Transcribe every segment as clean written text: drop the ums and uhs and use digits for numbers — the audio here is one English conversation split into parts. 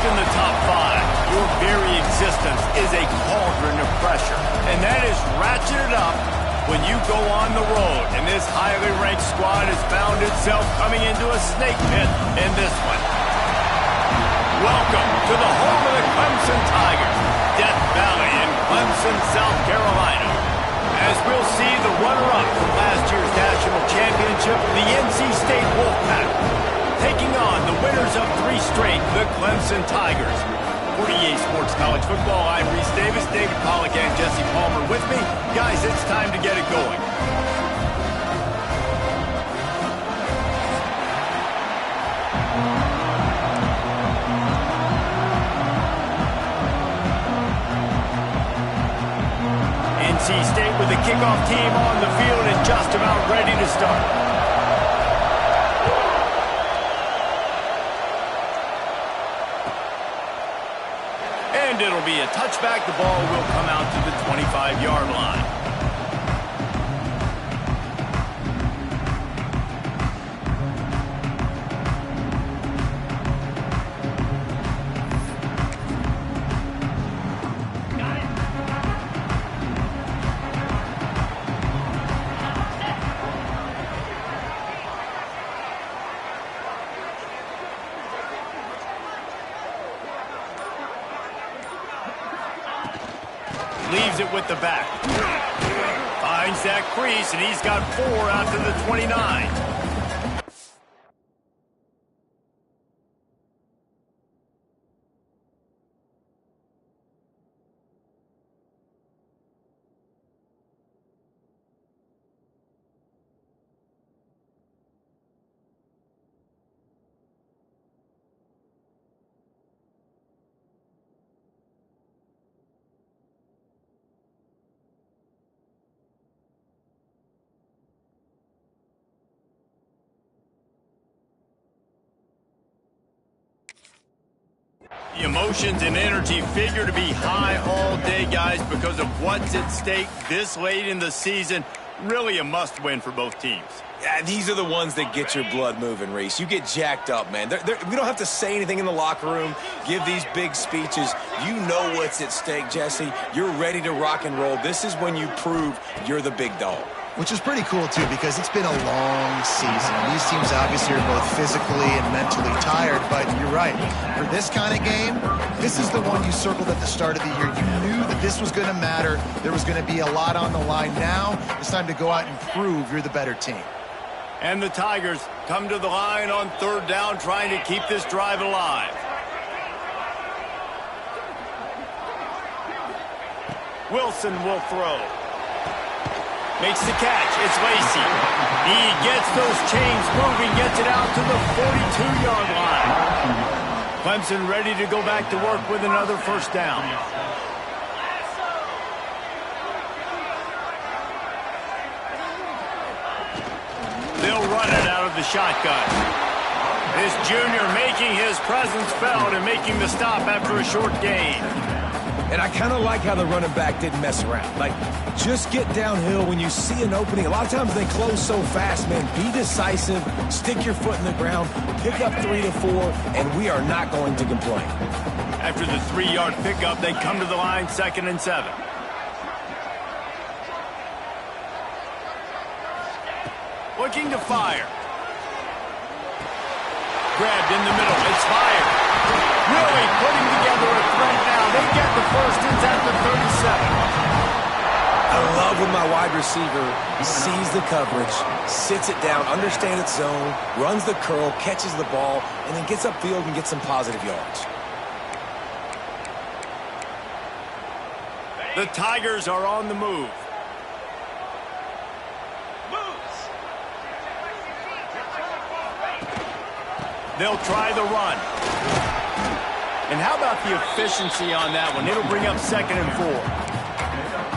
in the top 5, your very existence is a cauldron of pressure. And that is ratcheted up when you go on the road. And this highly ranked squad has found itself coming into a snake pit in this one. Welcome to the home of the Clemson Tigers, Death Valley in Clemson, South Carolina. As we'll see the runner-up from last year's national championship, the NC State Wolfpack, taking on the winners of 3 straight, the Clemson Tigers. For EA Sports College Football, I'm Reese Davis, David Pollack, and Jesse Palmer with me. Guys, it's time to get it going. NC State with the kickoff team on the field and just about ready to start. And it'll be a touchback. The ball will come out to the 25-yard line. Leaves it with the back. Finds that crease, and he's got 4 out to the 29. The emotions and energy figure to be high all day, guys, because of what's at stake this late in the season. Really a must-win for both teams. Yeah, these are the ones that get your blood moving, Reese. You get jacked up, man. We don't have to say anything in the locker room, give these big speeches. You know what's at stake, Jesse. You're ready to rock and roll. This is when you prove you're the big dog. Which is pretty cool, too, because it's been a long season. These teams obviously are both physically and mentally tired, but you're right. For this kind of game, this is the one you circled at the start of the year. You knew that this was going to matter. There was going to be a lot on the line. Now it's time to go out and prove you're the better team. And the Tigers come to the line on 3rd down, trying to keep this drive alive. Wilson will throw. Makes the catch. It's Lacey. He gets those chains moving, gets it out to the 42-yard line. Clemson ready to go back to work with another 1st down. They'll run it out of the shotgun. This junior making his presence felt and making the stop after a short gain. And I kind of like how the running back didn't mess around. Like, just get downhill when you see an opening. A lot of times they close so fast, man. Be decisive, stick your foot in the ground, pick up 3 to 4, and we are not going to complain. After the 3-yard pickup, they come to the line 2nd and 7. Looking to fire. Grabbed in the middle. It's fired. Really putting together a threat now. They get the first. It's at the 37. I love when my wide receiver sees the coverage, sits it down, understands its zone, runs the curl, catches the ball, and then gets upfield and gets some positive yards. The Tigers are on the move. They'll try the run. And how about the efficiency on that one? It'll bring up 2nd and 4.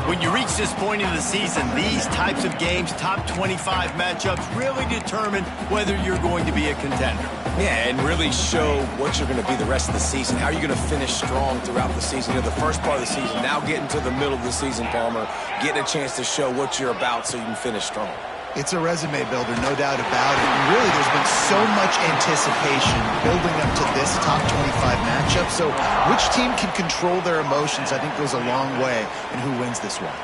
When you reach this point in the season, these types of games, top 25 matchups, really determine whether you're going to be a contender. Yeah, and really show what you're going to be the rest of the season. How are you going to finish strong throughout the season? You know, the first part of the season, now getting to the middle of the season, Palmer, getting a chance to show what you're about so you can finish strong. It's a resume builder, no doubt about it. And really, there's been so much anticipation building up to this top 25 matchup. So which team can control their emotions, I think, goes a long way in who wins this one.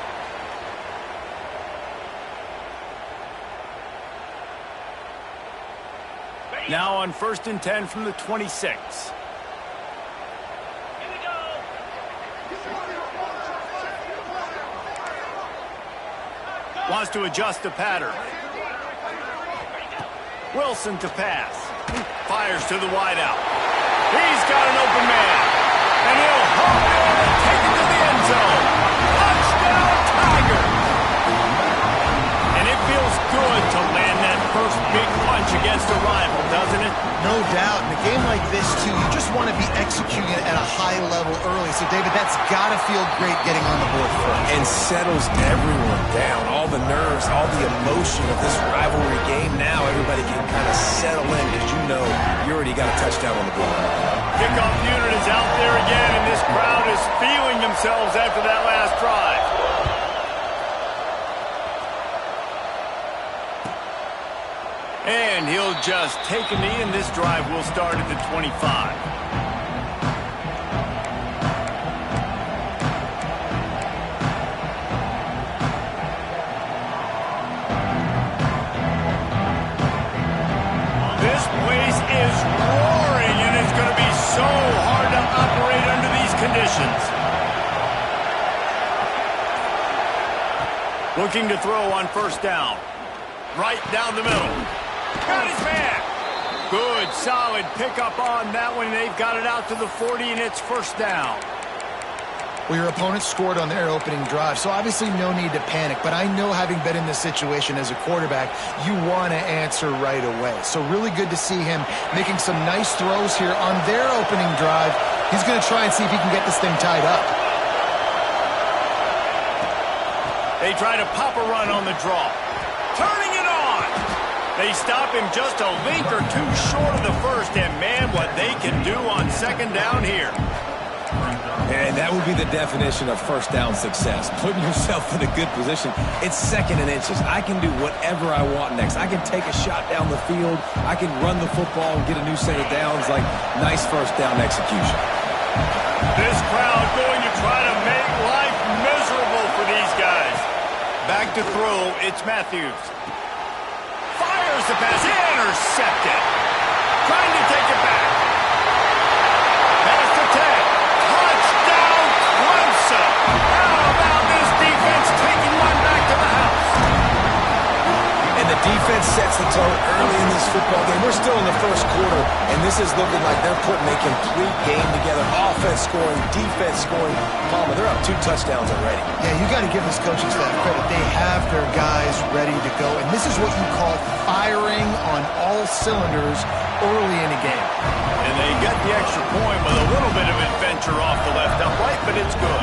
Now on 1st and 10 from the 26. Wants to adjust the pattern. Wilson to pass. Fires to the wideout. He's got an open man. And he'll hop in and take it to the end zone. Touchdown, Tiger! And it feels good to land that first big punch against a rival, doesn't it? No doubt. In a game like this, too, you just want to be executing it at a high level early. So, David, that's got to feel great getting on the board first. And settles everyone down. All the nerves, all the emotion of this rivalry game. Now everybody can kind of settle in because you know you already got a touchdown on the board. Kickoff unit is out there again, and this crowd is feeling themselves after that last drive. And he'll just take a knee, and this drive will start at the 25. This place is roaring, and it's going to be so hard to operate under these conditions. Looking to throw on 1st down. Right down the middle. Got his man. Good, solid pickup on that one. They've got it out to the 40, and it's 1st down. Well, your opponent scored on their opening drive, so obviously no need to panic. But I know, having been in this situation as a quarterback, you want to answer right away. So really good to see him making some nice throws here on their opening drive. He's going to try and see if he can get this thing tied up. They try to pop a run on the draw. Turning it on. They stop him just a link or two short of the first, and man, what they can do on 2nd down here. And that would be the definition of 1st down success. Putting yourself in a good position. It's 2nd and inches. I can do whatever I want next. I can take a shot down the field. I can run the football and get a new set of downs. Like, nice 1st down execution. This crowd going to try to make life miserable for these guys. Back to throw, it's Matthews. Fires the pass, intercepted. Trying to take it back. Pass to 10. Touchdown, Clemson. How about this defense taking one back to the house? And the defense sets the tone early in this football game. We're still in the 1st quarter, and this is looking like they're putting a complete game together. Offense scoring, defense scoring. Palmer, they're up 2 touchdowns already. Yeah, you got to give this coaching staff credit. They have their guys ready to go, and this is what you call firing on all cylinders early in a game. And they get the extra point with a little bit of adventure off the left upright, but it's good.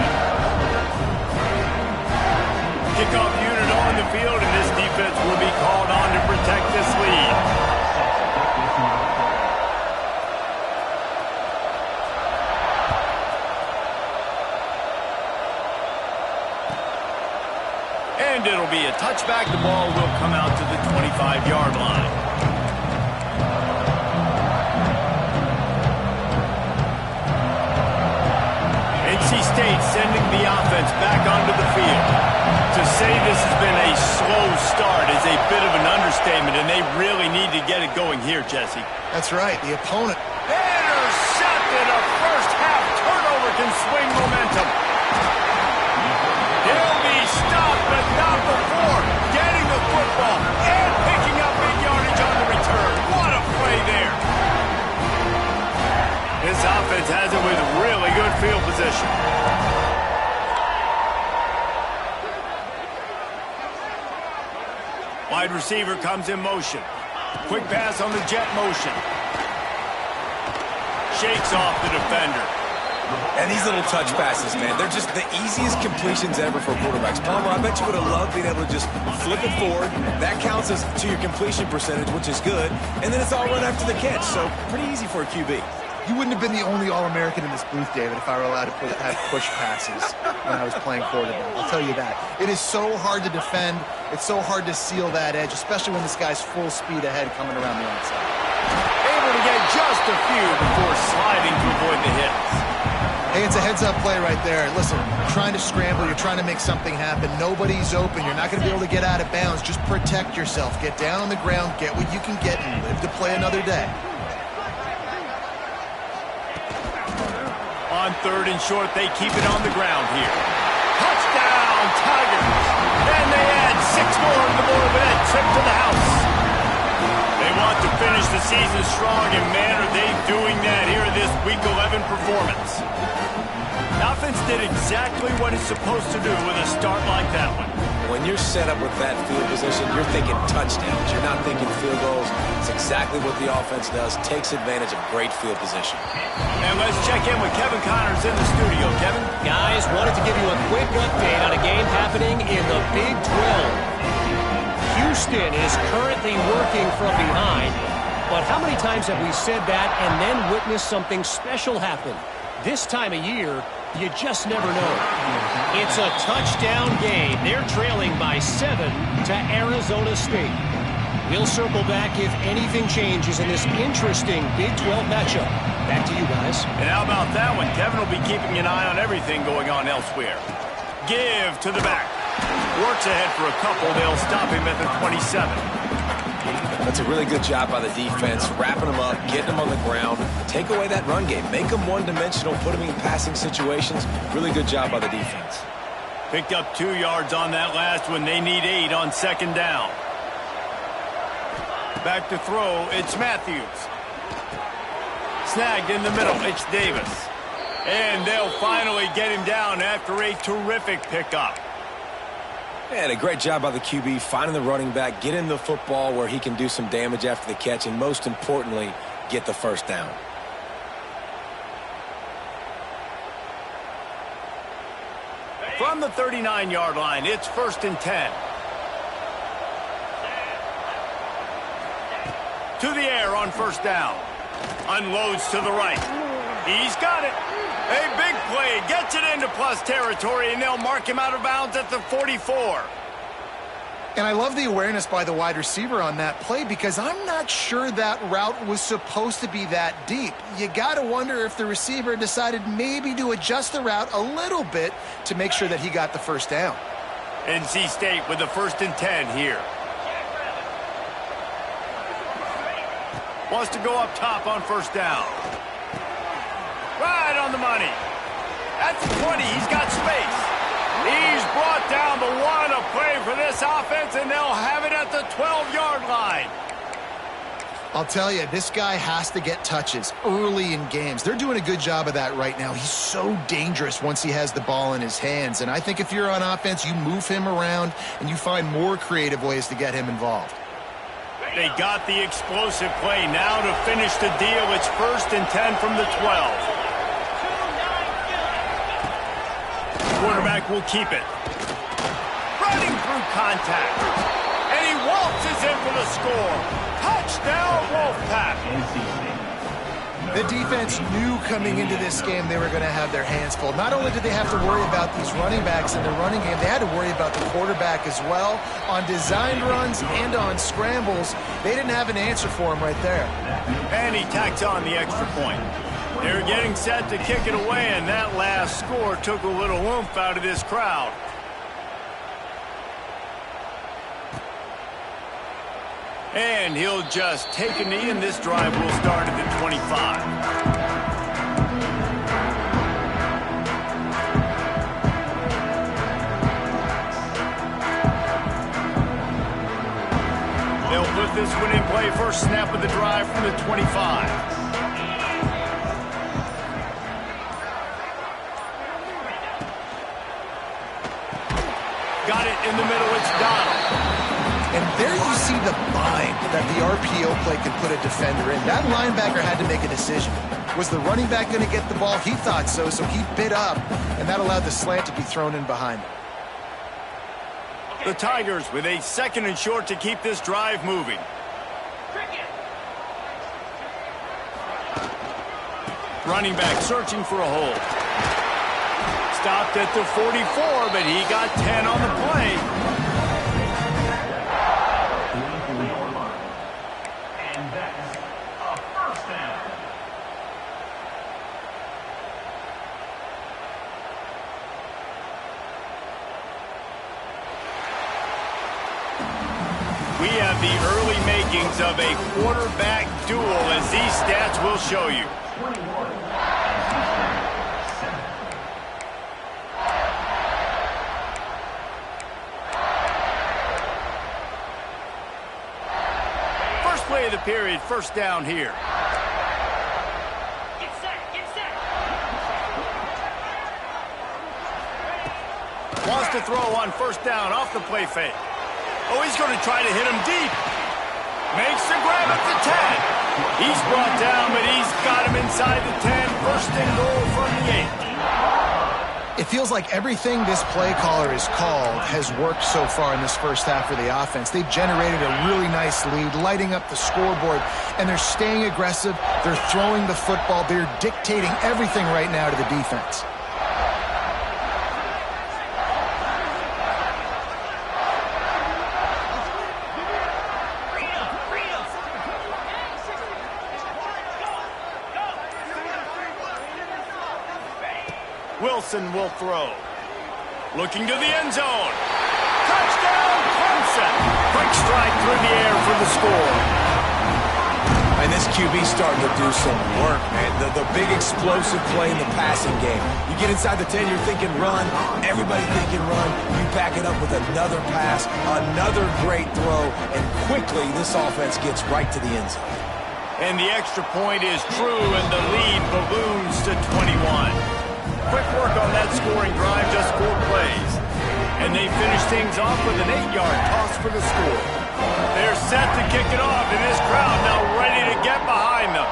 Kickoff unit on the field, and this defense will be called on to protect this lead. And it'll be a touchback. The ball will come out to the 25-yard line. NC State sending the offense back onto the field. To say this has been a slow start is a bit of an understatement, and they really need to get it going here, Jesse. That's right. The opponent. Intercepted. A first-half turnover can swing momentum. He'll be stopped, but not before getting the football and picking up big yardage on the return. What a play there. This offense has it with really good field position. Wide receiver comes in motion. Quick pass on the jet motion. Shakes off the defender. And these little touch passes, man, they're just the easiest completions ever for quarterbacks. Palmer, I bet you would have loved being able to just flip it forward. That counts as to your completion percentage, which is good. And then it's all run after the catch, so pretty easy for a QB. You wouldn't have been the only All-American in this booth, David, if I were allowed to have push passes when I was playing quarterback. I'll tell you that. It is so hard to defend. It's so hard to seal that edge, especially when this guy's full speed ahead coming around the outside. Able to get just a few before sliding to avoid the hits. Hey, it's a heads-up play right there. Listen, you're trying to scramble. You're trying to make something happen. Nobody's open. You're not going to be able to get out of bounds. Just protect yourself. Get down on the ground. Get what you can get and live to play another day. On 3rd and short, they keep it on the ground here. Touchdown, Tigers! And they add 6 more to the board with that trip to the house. They want to finish the season strong, and man, are they doing that here in this Week 11 performance. The offense did exactly what it's supposed to do with a start like that one. When you're set up with that field position, you're thinking touchdowns. You're not thinking field goals. It's exactly what the offense does. Takes advantage of great field position. And let's check in with Kevin Connors in the studio. Kevin? Guys, wanted to give you a quick update on a game happening in the Big 12. Houston is currently working from behind, but how many times have we said that and then witnessed something special happen? This time of year, you just never know. It's a touchdown game. They're trailing by 7 to Arizona State. We'll circle back if anything changes in this interesting Big 12 matchup. Back to you guys. And how about that one? Kevin will be keeping an eye on everything going on elsewhere. Give to the back. Works ahead for a couple. They'll stop him at the 27. That's a really good job by the defense, wrapping them up, getting them on the ground. Take away that run game. Make them one-dimensional, put them in passing situations. Really good job by the defense. Picked up 2 yards on that last one. They need 8 on 2nd down. Back to throw. It's Matthews. Snagged in the middle. It's Davis. And they'll finally get him down after a terrific pickup. And a great job by the QB finding the running back, getting the football where he can do some damage after the catch, and most importantly, get the first down. From the 39-yard line, it's 1st and 10. To the air on 1st down. Unloads to the right. He's got it. A big play. Gets it into plus territory, and they'll mark him out of bounds at the 44. And I love the awareness by the wide receiver on that play because I'm not sure that route was supposed to be that deep. You got to wonder if the receiver decided maybe to adjust the route a little bit to make sure that he got the first down. NC State with the 1st and 10 here. Wants to go up top on 1st down. Right on the money. That's 20. He's got space. He's brought down the 1, a play for this offense, and they'll have it at the 12-yard line. I'll tell you, this guy has to get touches early in games. They're doing a good job of that right now. He's so dangerous once he has the ball in his hands, and I think if you're on offense, you move him around and you find more creative ways to get him involved. They got the explosive play. Now to finish the deal, it's 1st and 10 from the 12. Quarterback will keep it. Running through contact. And he waltzes in for the score. Touchdown, Wolfpack. The defense knew coming into this game they were going to have their hands full. Not only did they have to worry about these running backs in the running game, they had to worry about the quarterback as well. On designed runs and on scrambles, they didn't have an answer for him right there. And he tacks on the extra point. They're getting set to kick it away, and that last score took a little oomph out of this crowd. And he'll just take a knee, and this drive will start at the 25. They'll put this one in play. First snap of the drive from the 25. Got it in the middle. It's Donald. And there you see the bind that the RPO play can put a defender in. That linebacker had to make a decision. Was the running back going to get the ball? He thought so, so he bit up, and that allowed the slant to be thrown in behind him. The Tigers with a 2nd and short to keep this drive moving. Running back searching for a hole. Stopped at the 44, but he got 10 on the play. And that's a first down. We have the early makings of a quarterback duel, as these stats will show you. 21. First play of the period, first down here. Get set, get set. Wants to throw on first down off the play fake. Oh, he's going to try to hit him deep. Makes the grab at the 10. He's brought down, but he's got him inside the 10. First and goal from the 8. It feels like everything this play caller has called has worked so far in this first half for the offense. They've generated a really nice lead, lighting up the scoreboard, and they're staying aggressive. They're throwing the football. They're dictating everything right now to the defense. Wilson will throw. Looking to the end zone. Touchdown, Clemson. Quick strike through the air for the score. And this QB's starting to do some work, man. The big explosive play in the passing game. You get inside the 10, you're thinking run. Everybody thinking run. You back it up with another pass, another great throw, and quickly this offense gets right to the end zone. And the extra point is true, and the lead balloons to 21. Quick work on that scoring drive, just 4 plays. And they finish things off with an 8-yard toss for the score. They're set to kick it off, and this crowd now ready to get behind them.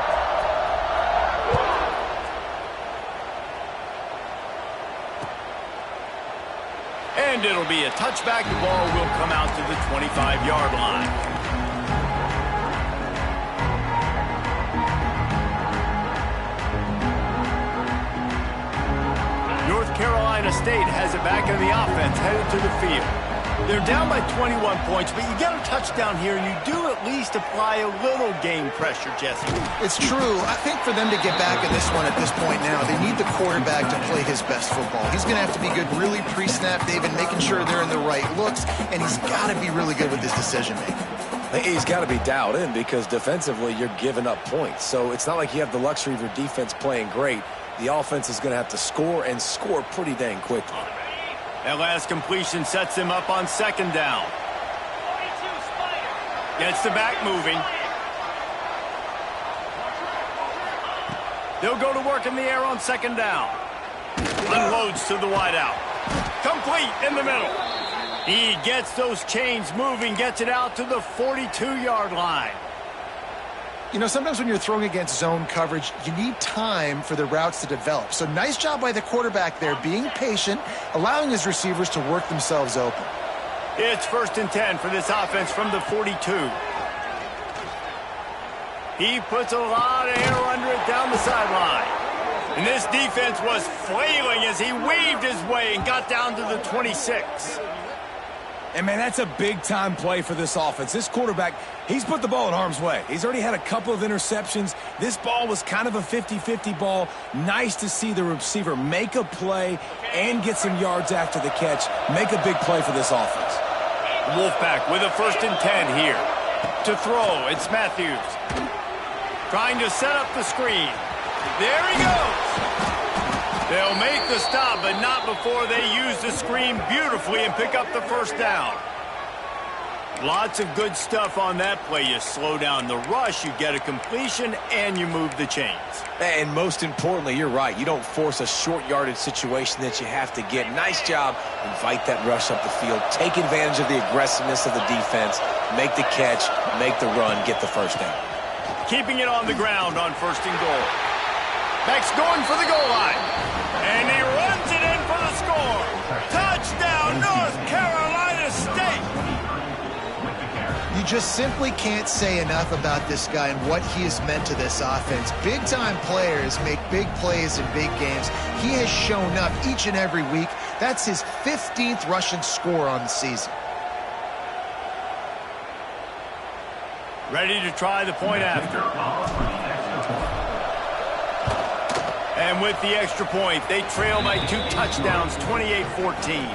And it'll be a touchback. The ball will come out to the 25-yard line. North Carolina State has it back in the offense, headed to the field. They're down by 21 points, but you get a touchdown here, and you do at least apply a little game pressure, Jesse. It's true. I think for them to get back in this one at this point now, they need the quarterback to play his best football. He's going to have to be good really pre-snap, David, making sure they're in the right looks, and he's got to be really good with his decision-making. He's got to be dialed in because defensively you're giving up points. So it's not like you have the luxury of your defense playing great. The offense is going to have to score and score pretty dang quickly. That last completion sets him up on second down. Gets the back moving. They'll go to work in the air on second down. Unloads to the wideout. Complete in the middle. He gets those chains moving, gets it out to the 42-yard line. You know, sometimes when you're throwing against zone coverage, you need time for the routes to develop. So nice job by the quarterback there, being patient, allowing his receivers to work themselves open. It's first and 10 for this offense from the 42. He puts a lot of air under it down the sideline. And this defense was flailing as he weaved his way and got down to the 26. And, man, that's a big-time play for this offense. This quarterback, he's put the ball in harm's way. He's already had a couple of interceptions. This ball was kind of a 50-50 ball. Nice to see the receiver make a play and get some yards after the catch. Make a big play for this offense. Wolfpack with a first and 10 here. To throw, it's Matthews. Trying to set up the screen. There he goes. They'll make the stop, but not before they use the screen beautifully and pick up the first down. Lots of good stuff on that play. You slow down the rush, you get a completion, and you move the chains. And most importantly, you're right. You don't force a short yardage situation that you have to get. Nice job. Invite that rush up the field. Take advantage of the aggressiveness of the defense. Make the catch, make the run, get the first down. Keeping it on the ground on first and goal. Max going for the goal line. And he runs it in for the score. Touchdown, North Carolina State. You just simply can't say enough about this guy and what he has meant to this offense. Big-time players make big plays in big games. He has shown up each and every week. That's his 15th rushing score on the season. Ready to try the point after. And with the extra point, they trail by 2 touchdowns, 28-14.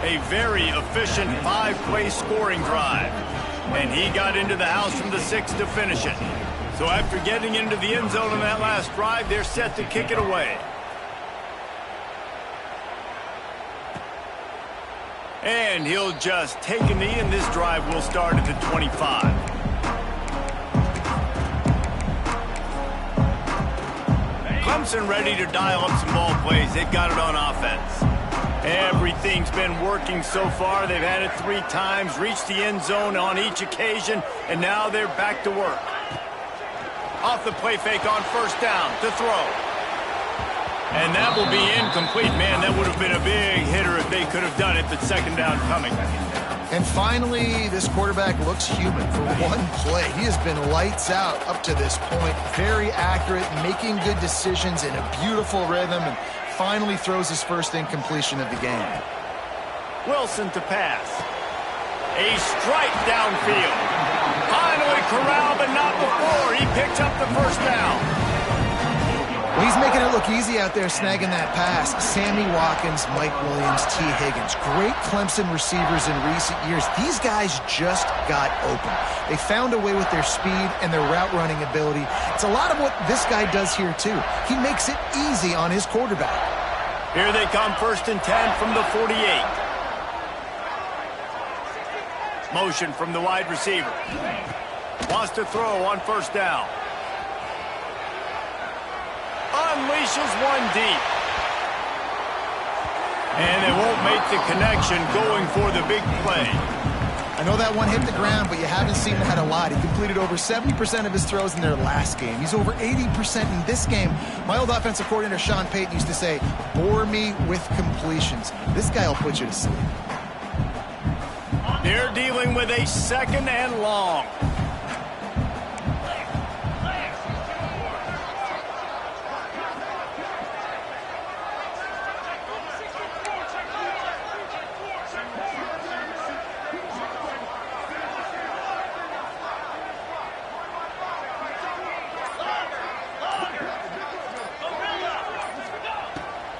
A very efficient 5-play scoring drive. And he got into the house from the 6 to finish it. So after getting into the end zone on that last drive, they're set to kick it away. And he'll just take a knee, and this drive will start at the 25. Clemson ready to dial up some ball plays. They've got it on offense. Everything's been working so far. They've had it 3 times, reached the end zone on each occasion, and now they're back to work. Off the play fake on first down to throw. And that will be incomplete. Man, that would have been a big hitter if they could have done it, but second down coming. And finally, this quarterback looks human for one play. He has been lights out up to this point. Very accurate, making good decisions in a beautiful rhythm, and finally throws his first incompletion of the game. Wilson to pass. A strike downfield. Finally corralled, but not before. He picks up the first down. Well, he's making it look easy out there snagging that pass. Sammy Watkins, Mike Williams, T. Higgins. Great Clemson receivers in recent years. These guys just got open. They found a way with their speed and their route running ability. It's a lot of what this guy does here, too. He makes it easy on his quarterback. Here they come, 1st and 10 from the 48. Motion from the wide receiver. Wants to throw on first down. Unleashes one deep. And they won't make the connection going for the big play. I know that one hit the ground, but you haven't seen that a lot. He completed over 70% of his throws in their last game. He's over 80% in this game. My old offensive coordinator, Sean Payton, used to say, bore me with completions. This guy will put you to sleep. They're dealing with a 2nd and long.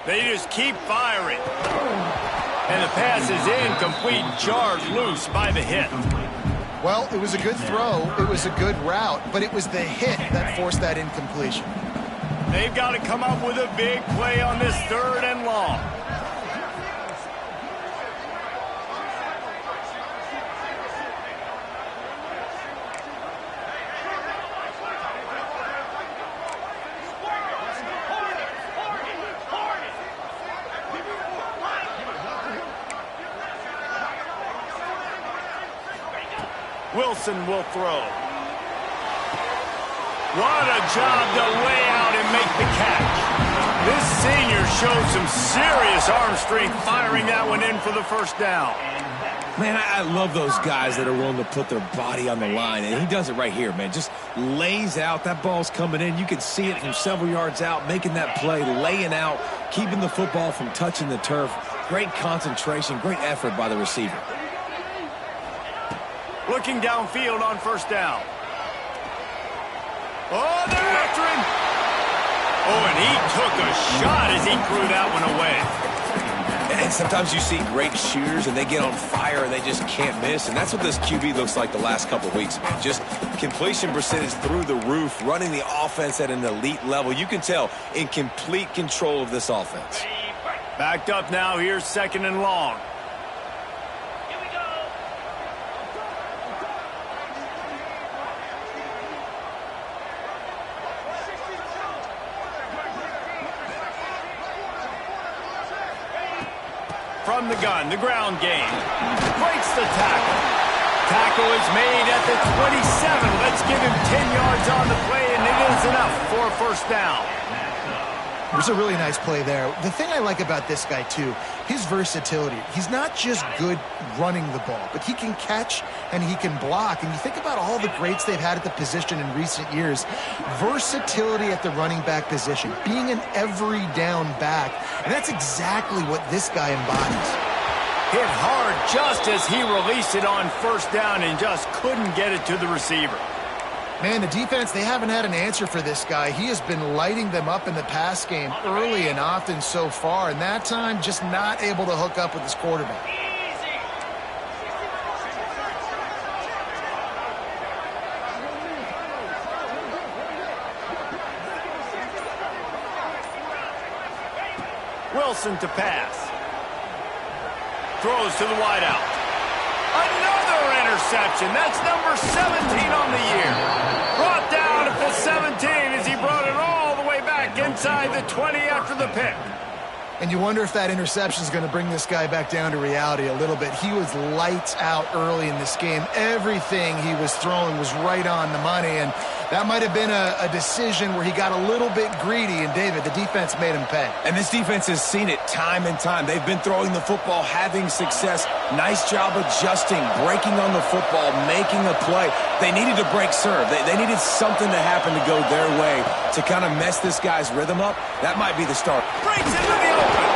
They just keep firing. And the pass is incomplete, jarred loose by the hit. Well, it was a good throw. It was a good route, but it was the hit that forced that incompletion. They've got to come up with a big play on this 3rd and long. Wilson will throw. What a job to lay out and make the catch. This senior showed some serious arm strength firing that one in for the first down. Man, I love those guys that are willing to put their body on the line, and he does it right here, man. Just lays out. That ball's coming in. You can see it from several yards out, making that play, laying out, keeping the football from touching the turf. Great concentration, great effort by the receiver. Looking downfield on first down. Oh, they're after him. Oh, and he took a shot as he threw that one away. And sometimes you see great shooters, and they get on fire, and they just can't miss. And that's what this QB looks like the last couple of weeks, man. Just completion percentage through the roof, running the offense at an elite level. You can tell in complete control of this offense. Backed up now. Here's 2nd and long. From the gun, the ground game. Breaks the tackle. Tackle is made at the 27. Let's give him 10 yards on the play, and it is enough for a first down. It was a really nice play there. The thing I like about this guy, too, his versatility. He's not just good running the ball, but he can catch and he can block. And you think about all the greats they've had at the position in recent years. Versatility at the running back position, being an every down back. And that's exactly what this guy embodies. Hit hard just as he released it on first down and just couldn't get it to the receiver. Man, the defense, they haven't had an answer for this guy. He has been lighting them up in the pass game early and often so far, and that time just not able to hook up with his quarterback. Wilson to pass. Throws to the wideout. Another interception. That's number 17 on the year. Brought down at the 17 as he brought it all the way back inside the 20 after the pick. And you wonder if that interception is going to bring this guy back down to reality a little bit. He was lights out early in this game. Everything he was throwing was right on the money, and that might have been a decision where he got a little bit greedy, and David, the defense made him pay. And this defense has seen it time and time. They've been throwing the football, having success. Nice job adjusting, breaking on the football, making a play. They needed to break serve. They needed something to happen to go their way to kind of mess this guy's rhythm up. That might be the start. Breaks into the open.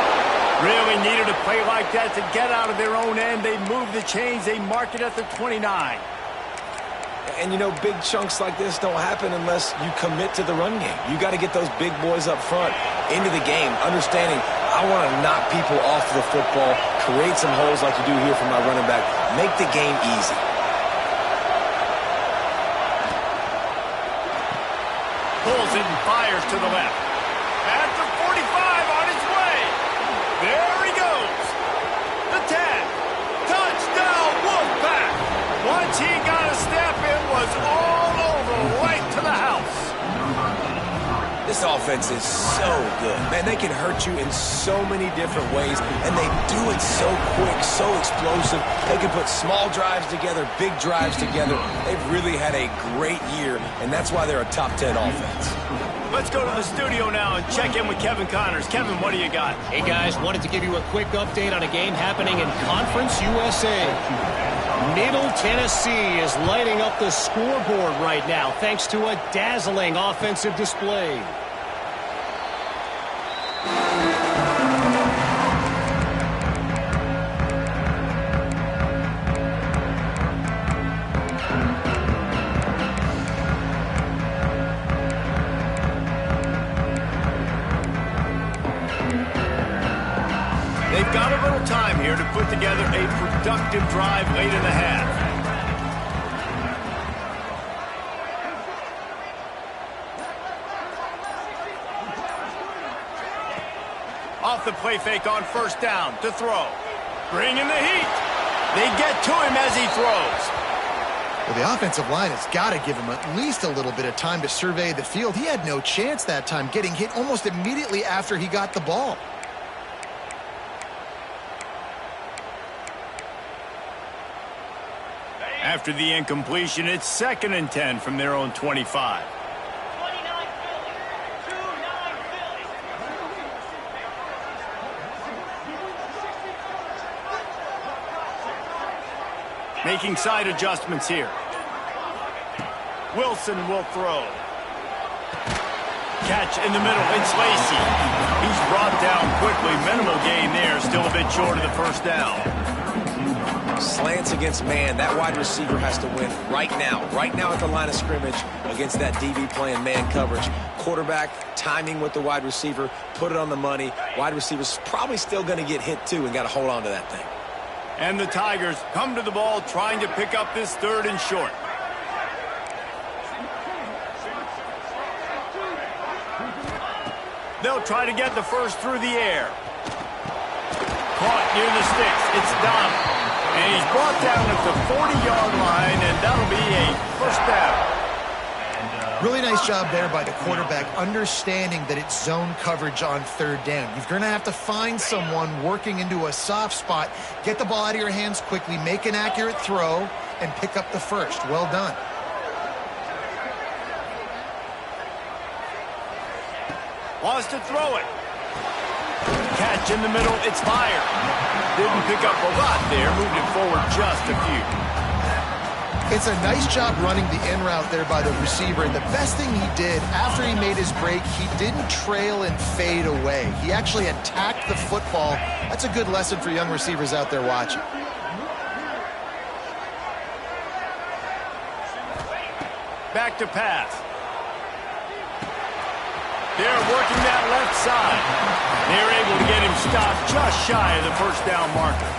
Really needed a play like that to get out of their own end. They moved the chains. They mark it at the 29. And, you know, big chunks like this don't happen unless you commit to the run game. You got to get those big boys up front into the game, understanding I want to knock people off the football, create some holes like you do here for my running back, make the game easy. Pulls it and fires to the left. At the 45 on his way. There he goes. The 10. Touchdown, Wolfpack. Once he got a step, it was all over, right to the house. This offense is so good. Man, they can hurt you in so many different ways, and they do it so quick, so explosive. They can put small drives together, big drives together. They've really had a great year, and that's why they're a top 10 offense. Let's go to the studio now and check in with Kevin Connors. Kevin, what do you got? Hey, guys, wanted to give you a quick update on a game happening in Conference USA. Middle Tennessee is lighting up the scoreboard right now thanks to a dazzling offensive display. They've got a little time here to put together a productive drive late in the half. Off the play fake on first down to throw. Bringing the heat. They get to him as he throws. Well, the offensive line has got to give him at least a little bit of time to survey the field. He had no chance that time, getting hit almost immediately after he got the ball. After the incompletion, it's 2nd and 10 from their own 25. Making side adjustments here. Wilson will throw. Catch in the middle. It's Lacy. He's brought down quickly. Minimal gain there. Still a bit short of the first down. Slants against man. That wide receiver has to win right now at the line of scrimmage against that DB playing man coverage. Quarterback, timing with the wide receiver, put it on the money. Wide receiver's probably still going to get hit too and got to hold on to that thing. And the Tigers come to the ball trying to pick up this 3rd and short. They'll try to get the first through the air. Caught near the sticks. It's Donald. And he's brought down at the 40-yard line, and that'll be a first down. Really nice job there by the quarterback, understanding that it's zone coverage on 3rd down. You're going to have to find someone working into a soft spot, get the ball out of your hands quickly, make an accurate throw, and pick up the first. Well done. Wants to throw it. Catch in the middle. It's fired. Didn't pick up a lot there. Moved it forward just a few. It's a nice job running the in route there by the receiver. And the best thing he did after he made his break, he didn't trail and fade away. He actually attacked the football. That's a good lesson for young receivers out there watching. Back to pass. They're working that left side. They're able to get him stopped just shy of the first down marker.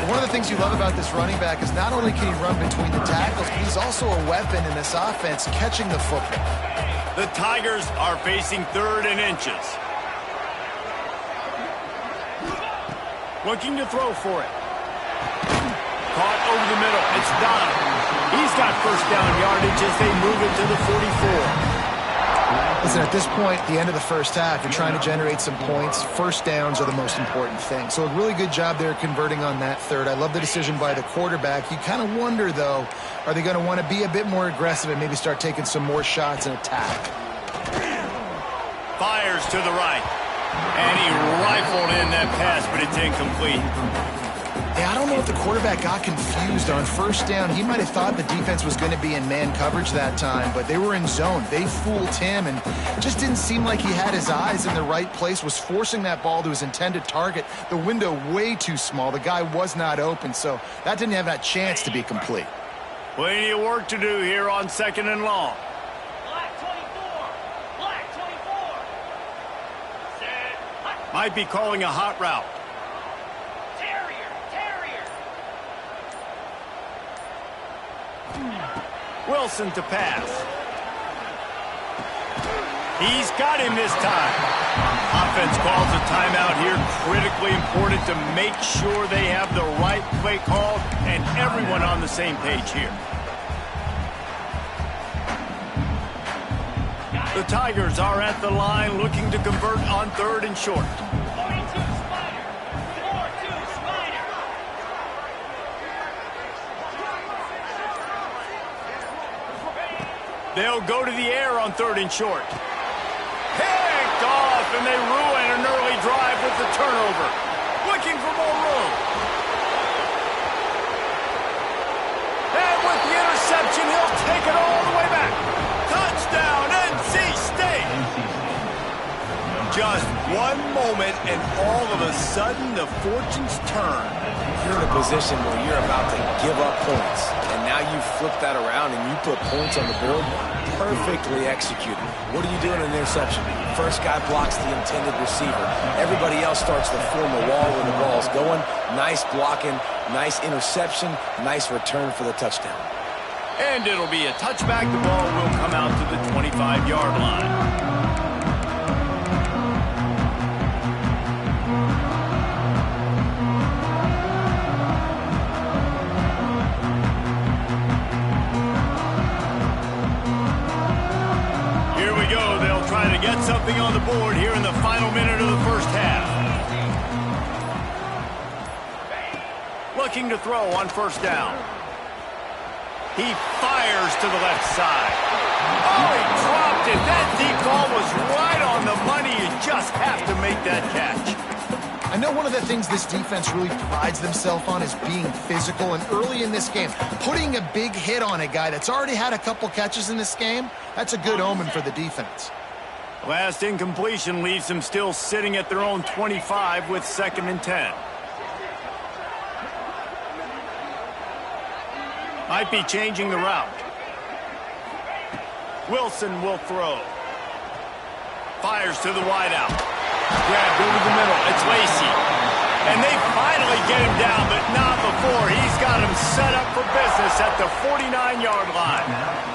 One of the things you love about this running back is not only can he run between the tackles, but he's also a weapon in this offense catching the football. The Tigers are facing 3rd and inches. Looking to throw for it. Caught over the middle. It's Donovan. He's got first down yardage as they move it to the 44. Listen, at this point, the end of the first half, you're trying to generate some points. First downs are the most important thing. So a really good job there converting on that third. I love the decision by the quarterback. You kind of wonder, though, are they going to want to be a bit more aggressive and maybe start taking some more shots and attack? Fires to the right. And he rifled in that pass, but it's incomplete. Yeah, I don't know if the quarterback got confused on first down. He might have thought the defense was going to be in man coverage that time, but they were in zone. They fooled him and just didn't seem like he had his eyes in the right place, was forcing that ball to his intended target. The window way too small. The guy was not open, so that didn't have that chance to be complete. Plenty of work to do here on 2nd and long. Black 24. Black 24. Set. Might be calling a hot route. Wilson to pass. He's got him this time. Offense calls a timeout here. Critically important to make sure they have the right play call and everyone on the same page here. The Tigers are at the line looking to convert on 3rd and short. They'll go to the air on 3rd and short. Picked off, and they ruin an early drive with the turnover. Looking for more room. And with the interception, he'll take it all the way back. Touchdown, NC State. Just one moment, and all of a sudden, the fortunes turn. You're in a position where you're about to give up points, and now you flip that around and you put points on the board. Perfectly executed. What do you do in an interception? First guy blocks the intended receiver. Everybody else starts to form a wall when the ball's going. Nice blocking, nice interception, nice return for the touchdown. And it'll be a touchback. The ball will come out to the 25-yard line. Trying to get something on the board here in the final minute of the first half. Looking to throw on first down. He fires to the left side. Oh, he dropped it. That deep ball was right on the money. You just have to make that catch. I know one of the things this defense really prides themselves on is being physical, and early in this game, putting a big hit on a guy that's already had a couple catches in this game, that's a good omen for the defense. Last incompletion leaves them still sitting at their own 25 with 2nd and 10. Might be changing the route. Wilson will throw. Fires to the wideout. Grabbed over the middle. It's Lacy. And they finally get him down, but not before. He's got him set up for business at the 49-yard line.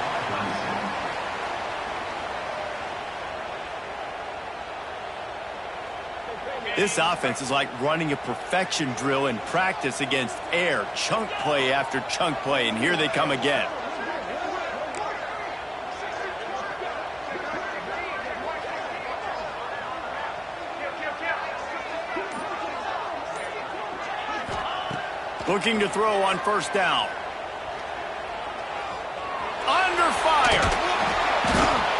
This offense is like running a perfection drill in practice against air. Chunk play after chunk play, and here they come again. Looking to throw on first down. Under fire.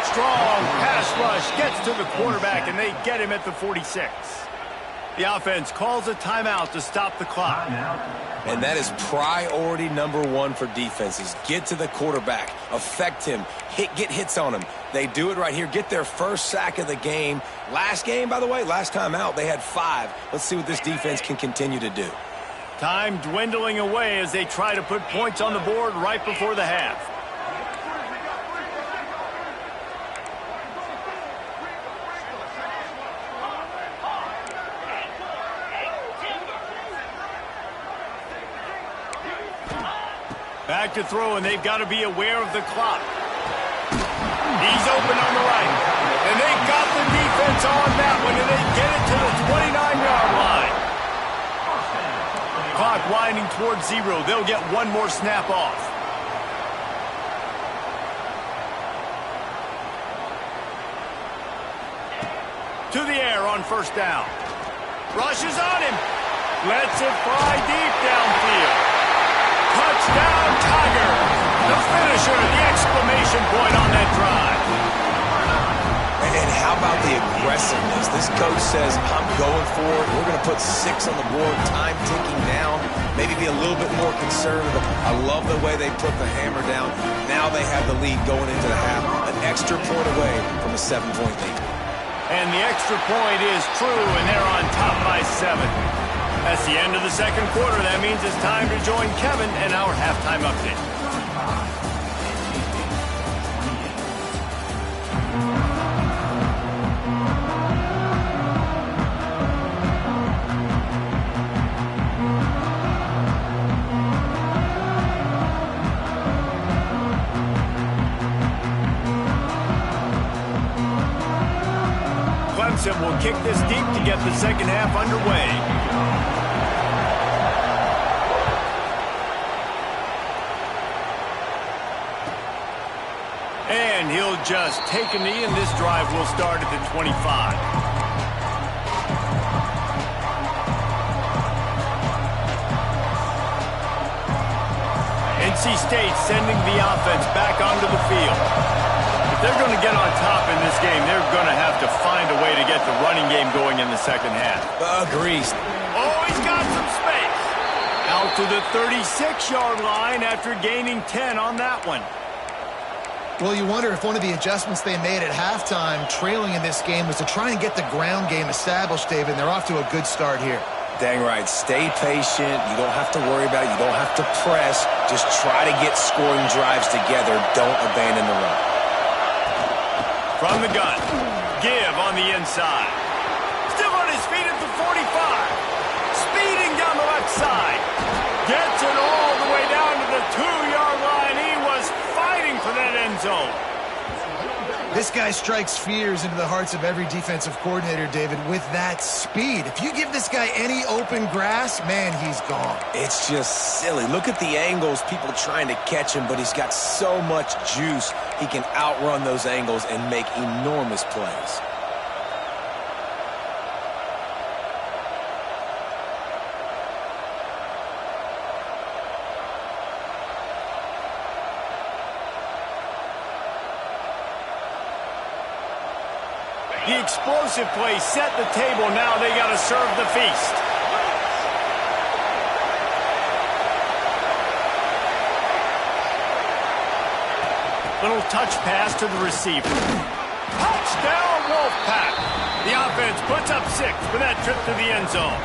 Strong pass pass rush gets to the quarterback, and they get him at the 46. The offense calls a timeout to stop the clock. And that is priority number one for defenses. Get to the quarterback, affect him, get hits on him. They do it right here. Get their first sack of the game. Last game, by the way, last time out, they had 5. Let's see what this defense can continue to do. Time dwindling away as they try to put points on the board right before the half. Back to throw, and they've got to be aware of the clock. He's open on the right. And they got the defense on that one, and they get it to the 29-yard line. Clock winding towards 0. They'll get one more snap off. To the air on first down. Rushes on him. Lets it fly deep downfield. Touchdown, Tiger! The finisher, the exclamation point on that drive. And how about the aggressiveness? This coach says, I'm going for it. We're going to put 6 on the board, time ticking down, maybe be a little bit more conservative. I love the way they put the hammer down. Now they have the lead going into the half, an extra point away from a 7-point lead. And the extra point is true, and they're on top by 7. That's the end of the second quarter. That means it's time to join Kevin and our halftime update. Clemson will kick this deep to get the second half underway. And he'll just take a knee, and this drive will start at the 25. NC State sending the offense back onto the field. If they're going to get on top in this game, they're going to have to find a way to get the running game going in the second half. Agrees. Oh, he's got some space. Out to the 36-yard line after gaining 10 on that one. Well, you wonder if one of the adjustments they made at halftime, trailing in this game, was to try and get the ground game established, David. They're off to a good start here. Dang right. Stay patient. You don't have to worry about it. You don't have to press. Just try to get scoring drives together. Don't abandon the run. From the gun. Give on the inside. Still on his feet at the 45. Speeding down the left side. Gets it all the way down to the 2-yard line. He was fighting for that end zone. This guy strikes fears into the hearts of every defensive coordinator, David, with that speed. If you give this guy any open grass, man, he's gone. It's just silly. Look at the angles, people trying to catch him, but he's got so much juice. He can outrun those angles and make enormous plays. The explosive play set the table. Now they got to serve the feast. Little touch pass to the receiver. Touchdown, Wolfpack. The offense puts up 6 for that trip to the end zone.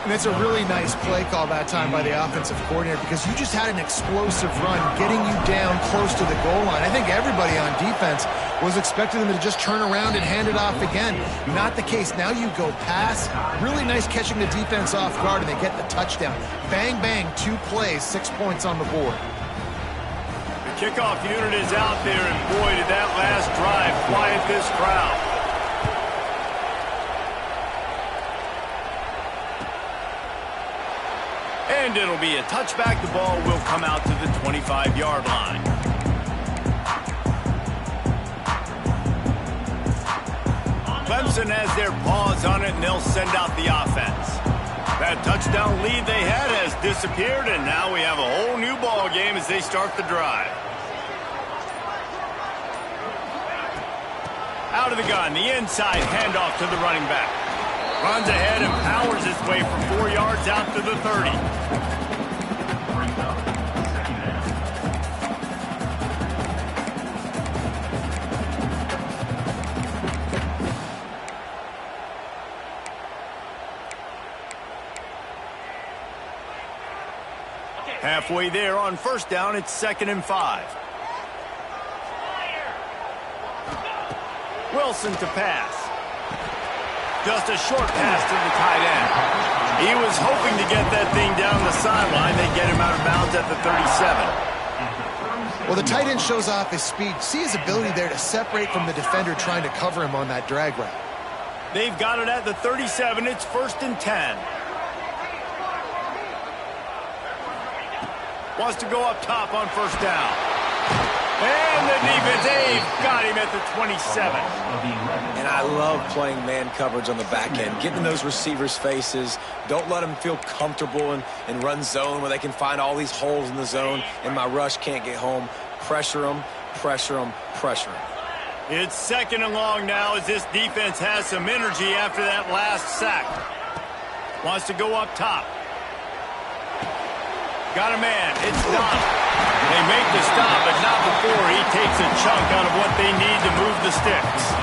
And it's a really nice play call that time by the offensive coordinator, because you just had an explosive run getting you down close to the goal line. I think everybody on defense was expecting them to just turn around and hand it off again. Not the case. Now you go pass. Really nice catching the defense off guard, and they get the touchdown. Bang, bang, 2 plays, 6 points on the board. The kickoff unit is out there, and boy, did that last drive quiet this crowd. And it'll be a touchback. The ball will come out to the 25-yard line. Clemson has their paws on it, and they'll send out the offense. That touchdown lead they had has disappeared, and now we have a whole new ball game as they start the drive. Out of the gun, the inside handoff to the running back. Runs ahead and powers his way for 4 yards out to the 30. Halfway there on first down, it's 2nd and 5. Wilson to pass. Just a short pass to the tight end. He was hoping to get that thing down the sideline. They get him out of bounds at the 37. Well, the tight end shows off his speed. See his ability there to separate from the defender trying to cover him on that drag route. They've got it at the 37. It's 1st and 10. Wants to go up top on first down. And the defense, they've got him at the 27. And I love playing man coverage on the back end, getting in those receivers' faces. Don't let them feel comfortable in run zone where they can find all these holes in the zone and my rush can't get home. Pressure them, pressure them, pressure them. It's 2nd and long now as this defense has some energy after that last sack. Wants to go up top. Got a man. It's Donald. They make the stop, but not before he takes a chunk out of what they need to move the sticks.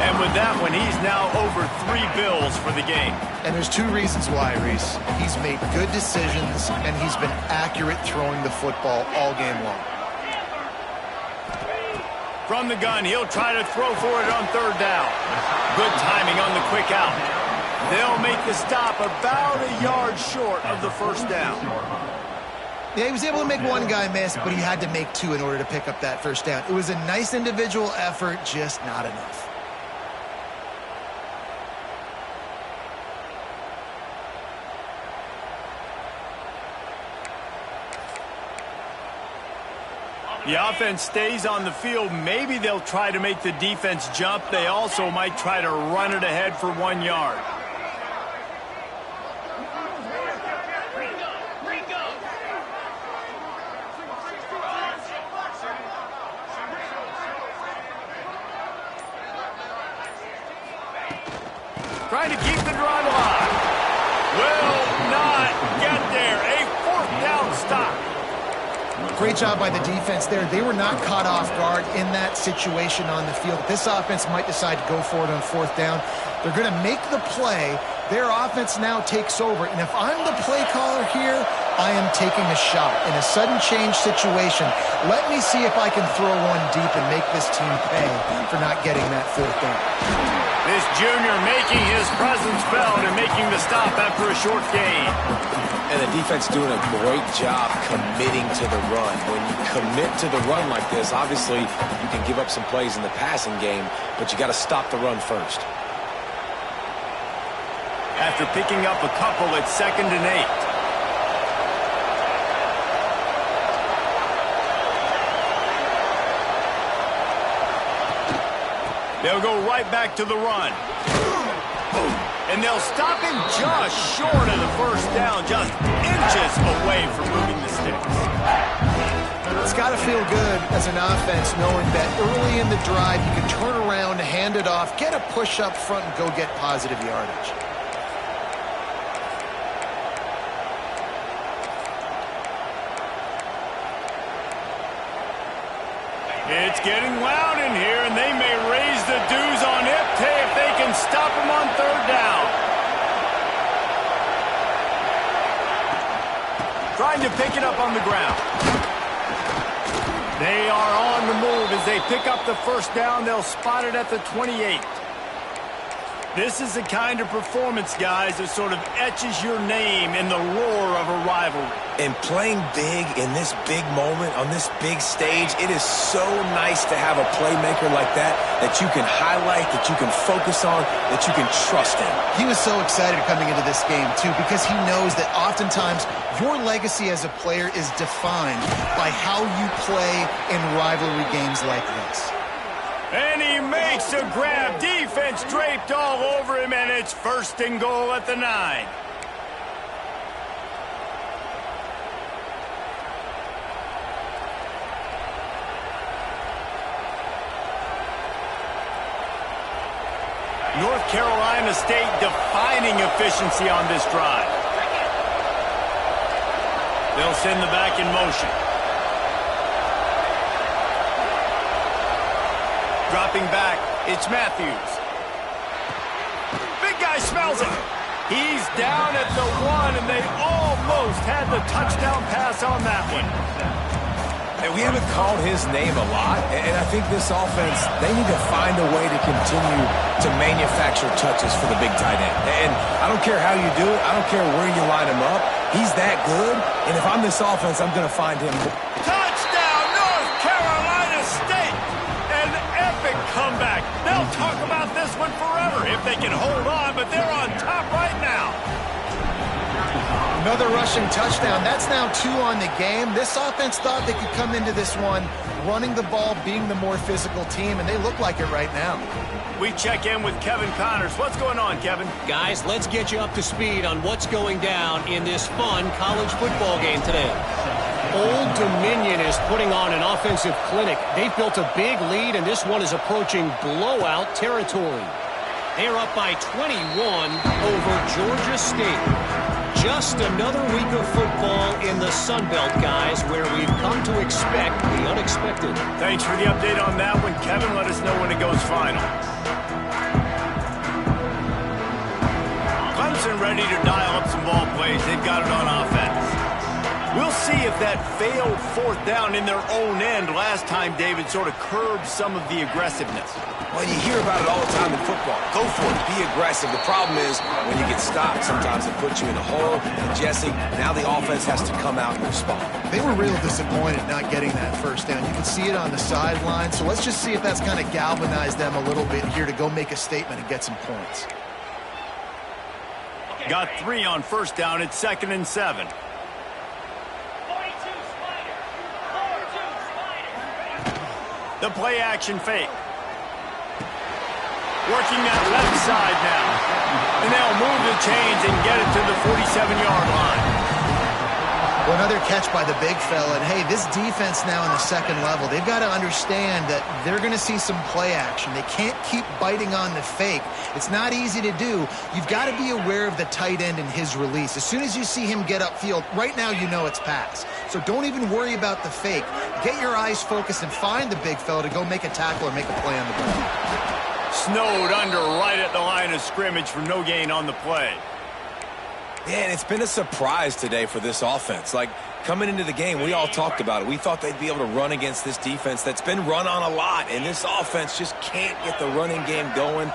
And with that one, he's now over 3 bills for the game. And there's 2 reasons why, Reese. He's made good decisions, and he's been accurate throwing the football all game long. From the gun, he'll try to throw for it on 3rd down. Good timing on the quick out. They'll make the stop about a yard short of the first down. Yeah, he was able to make one guy miss, but he had to make 2 in order to pick up that first down. It was a nice individual effort, just not enough. The offense stays on the field. Maybe they'll try to make the defense jump. They also might try to run it ahead for 1 yard. Trying to keep the drive alive. Will not get there. A 4th down stop. Great job by the defense there. They were not caught off guard in that situation on the field. This offense might decide to go for it on 4th down. They're going to make the play. Their offense now takes over. And if I'm the play caller here, I am taking a shot. In a sudden change situation, let me see if I can throw one deep and make this team pay for not getting that 4th down. This junior making his presence felt and making the stop after a short gain. And the defense doing a great job committing to the run. When you commit to the run like this, obviously you can give up some plays in the passing game, but you got to stop the run first. After picking up a couple, it's 2nd and 8. They'll go right back to the run. And they'll stop him just short of the first down, just inches away from moving the sticks. It's got to feel good as an offense knowing that early in the drive you can turn around, hand it off, get a push up front, and go get positive yardage. It's getting loud in here, and they may raise the dues on Ipte if they can stop him on 3rd down. Trying to pick it up on the ground. They are on the move as they pick up the first down. They'll spot it at the 28. This is the kind of performance, guys, that sort of etches your name in the roar of a rivalry. And playing big in this big moment, on this big stage, it is so nice to have a playmaker like that you can highlight, that you can focus on, that you can trust in. He was so excited coming into this game, too, because he knows that oftentimes your legacy as a player is defined by how you play in rivalry games like this. And he makes a grab. Defense draped all over him, and it's 1st and goal at the 9. North Carolina State defining efficiency on this drive. They'll send the back in motion. Dropping back, it's Matthews. Big guy smells it. He's down at the 1, and they almost had the touchdown pass on that one. And we haven't called his name a lot, and I think this offense, they need to find a way to continue to manufacture touches for the big tight end. And I don't care how you do it. I don't care where you line him up. He's that good, and if I'm this offense, I'm going to find him. Touchdown, North Carolina State! An epic comeback. They'll talk about this one forever if they can hold on, but they're on top right now. Another rushing touchdown. That's now 2 on the game. This offense thought they could come into this one running the ball, being the more physical team, and they look like it right now. We check in with Kevin Connors. What's going on, Kevin? Guys, let's get you up to speed on what's going down in this fun college football game today. Old Dominion is putting on an offensive clinic. They've built a big lead, and this one is approaching blowout territory. They're up by 21 over Georgia State. Just another week of football in the Sun Belt, guys, where we've come to expect the unexpected. Thanks for the update on that one, Kevin. Let us know when it goes final. Clemson ready to dial up some ball plays. They've got it on offense. We'll see if that failed 4th down in their own end last time, David, sort of curbed some of the aggressiveness. Well, you hear about it all the time in football. Go for it. Be aggressive. The problem is when you get stopped, sometimes it puts you in a hole. And Jesse, now the offense has to come out and respond. They were real disappointed not getting that 1st down. You can see it on the sideline. So let's just see if that's kind of galvanized them a little bit here to go make a statement and get some points. Got 3 on 1st down. It's 2nd and 7. The play action fake. Working that left side now. And they'll move the chains and get it to the 47-yard line. Well, another catch by the big fella. And, hey, this defense now in the 2nd level, they've got to understand that they're going to see some play action. They can't keep biting on the fake. It's not easy to do. You've got to be aware of the tight end and his release. As soon as you see him get upfield, right now you know it's pass. So don't even worry about the fake. Get your eyes focused and find the big fella to go make a tackle or make a play on the ball. Snowed under right at the line of scrimmage for no gain on the play. Yeah, and it's been a surprise today for this offense. Like, coming into the game, we all talked about it. We thought they'd be able to run against this defense that's been run on a lot, and this offense just can't get the running game going.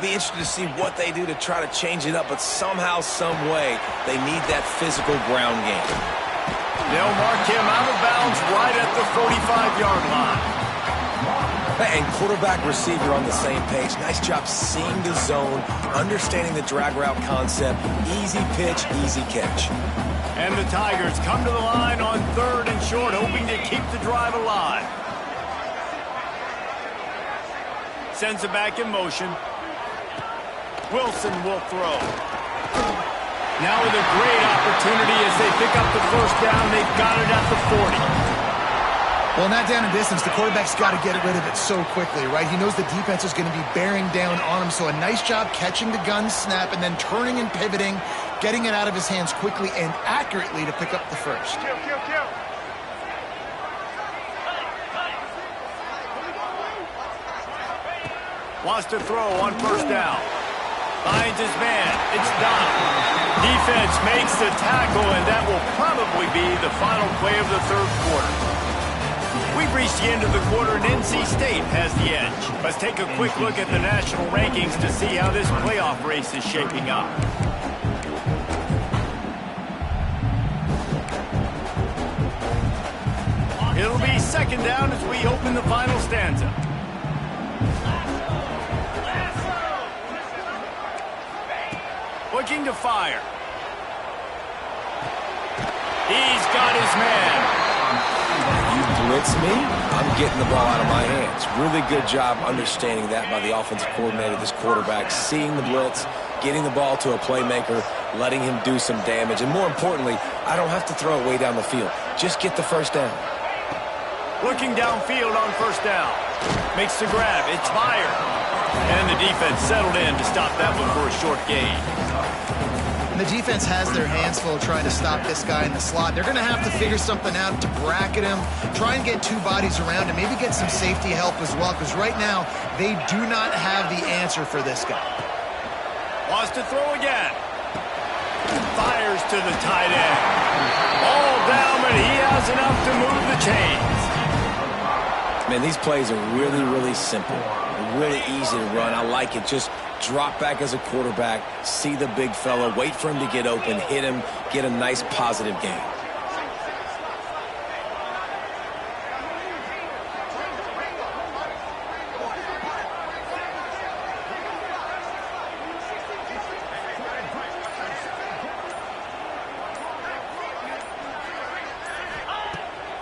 Be interested to see what they do to try to change it up, but somehow, some way, they need that physical ground game. They'll mark him out of bounds right at the 45-yard line. And quarterback receiver on the same page. Nice job seeing the zone, understanding the drag route concept. Easy pitch, easy catch. And the Tigers come to the line on 3rd and short, hoping to keep the drive alive. Sends it back in motion. Wilson will throw. Now with a great opportunity as they pick up the 1st down. They've got it at the 40. Well, not down in distance. The quarterback's got to get rid of it so quickly, right? He knows the defense is going to be bearing down on him. So a nice job catching the gun snap and then turning and pivoting, getting it out of his hands quickly and accurately to pick up the 1st. Wants to throw on 1st down. Finds his man. It's done. Defense makes the tackle, and that will probably be the final play of the 3rd quarter. We've reached the end of the quarter, and NC State has the edge. Let's take a quick look at the national rankings to see how this playoff race is shaping up. It'll be 2nd down as we open the final stanza. Looking to fire. He's got his man. You blitz me, I'm getting the ball out of my hands. Really good job understanding that by the offensive coordinator, this quarterback, seeing the blitz, getting the ball to a playmaker, letting him do some damage. And more importantly, I don't have to throw it way down the field. Just get the 1st down. Looking downfield on 1st down. Makes the grab. It's fired. And the defense settled in to stop that one for a short gain. And the defense has their hands full trying to stop this guy in the slot. They're going to have to figure something out to bracket him, try and get two bodies around him, maybe get some safety help as well, because right now they do not have the answer for this guy. Wants to throw again. Fires to the tight end. All down, but he has enough to move the chains. Man, these plays are really, really simple. Really easy to run. I like it. Just drop back as a quarterback, see the big fella, wait for him to get open, hit him, get a nice positive gain.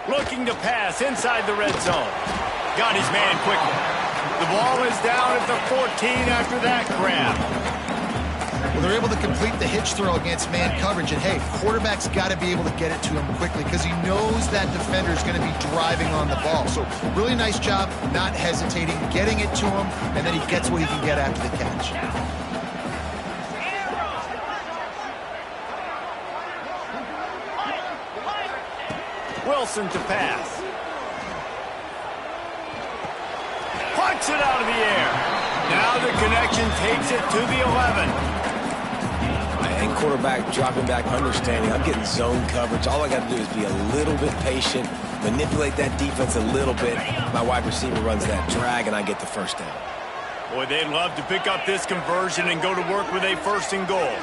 Looking to pass inside the red zone. Got his man quickly. The ball is down at the 14 after that grab. Well, they're able to complete the hitch throw against man coverage, and hey, quarterback's got to be able to get it to him quickly because he knows that defender is going to be driving on the ball. So really nice job not hesitating, getting it to him, and then he gets what he can get after the catch. Wilson to pass. Punts it out of the air. Now the connection takes it to the 11. And quarterback dropping back, understanding I'm getting zone coverage. All I got to do is be a little bit patient, manipulate that defense a little bit. My wide receiver runs that drag, and I get the first down. Boy, they'd love to pick up this conversion and go to work with a first and goal.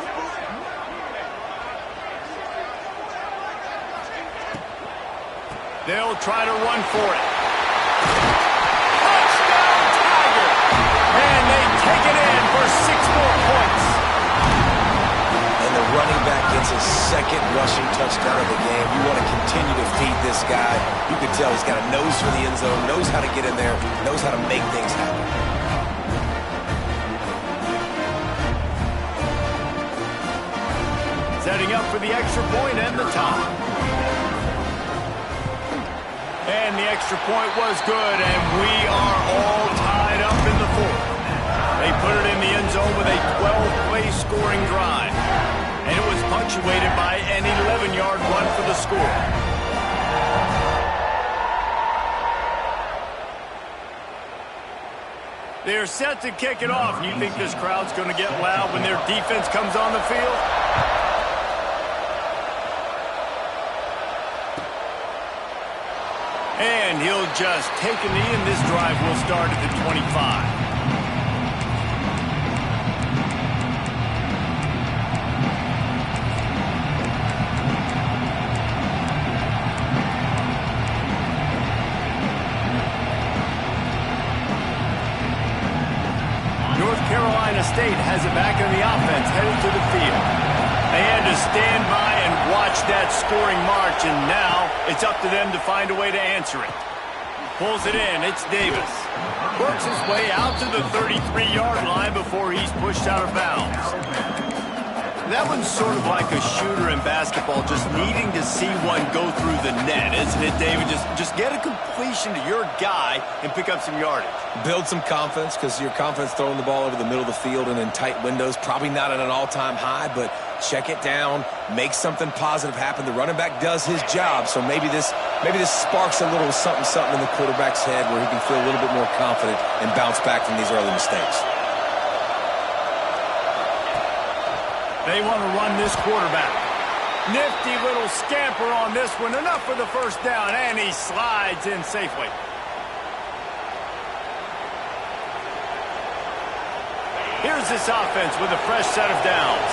They'll try to run for it. Touchdown, Tiger! And they take it in for 6 more points. And the running back gets his second rushing touchdown of the game. You want to continue to feed this guy. You can tell he's got a nose for the end zone, knows how to get in there, knows how to make things happen. Setting up for the extra point and the tie. And the extra point was good, and we are all tied up in the fourth. They put it in the end zone with a 12-play scoring drive. And it was punctuated by an 11-yard run for the score. They're set to kick it off. And you think this crowd's going to get loud when their defense comes on the field? And he'll just take a knee, and this drive will start at the 25. North Carolina State has it back in the offense, headed to the field. They had to stand by and watch that scoring march, and now it's up to them to find a way to answer it. Pulls it in. It's Davis. Works his way out to the 33-yard line before he's pushed out of bounds. That one's sort of like a shooter in basketball, just needing to see one go through the net, isn't it, David? Just get a completion to your guy and pick up some yardage. Build some confidence, because your confidence throwing the ball over the middle of the field and in tight windows, probably not at an all-time high, but check it down, make something positive happen. The running back does his job, so maybe this sparks a little something in the quarterback's head where he can feel a little bit more confident and bounce back from these early mistakes. They want to run this quarterback. Nifty little scamper on this one. Enough for the first down, and he slides in safely. Here's this offense with a fresh set of downs.